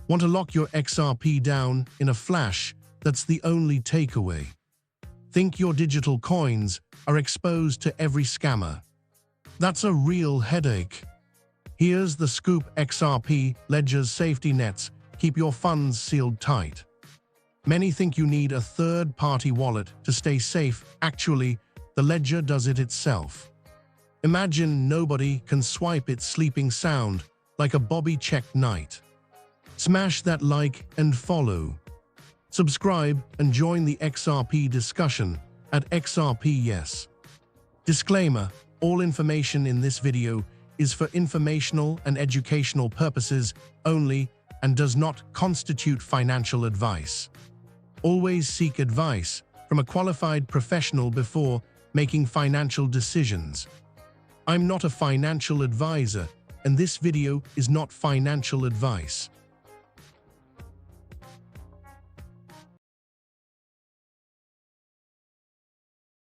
Want to lock your XRP down in a flash? That's the only takeaway. Think your digital coins are exposed to every scammer? That's a real headache. Here's the scoop: XRP Ledger's safety nets keep your funds sealed tight. Many think you need a third-party wallet to stay safe. Actually, the Ledger does it itself. Imagine nobody can swipe it sleeping sound like a Bobby check night. Smash that like and follow. Subscribe and join the XRP discussion at XRP Yes. Disclaimer: all information in this video is for informational and educational purposes only and does not constitute financial advice. Always seek advice from a qualified professional before making financial decisions. I'm not a financial advisor, and this video is not financial advice.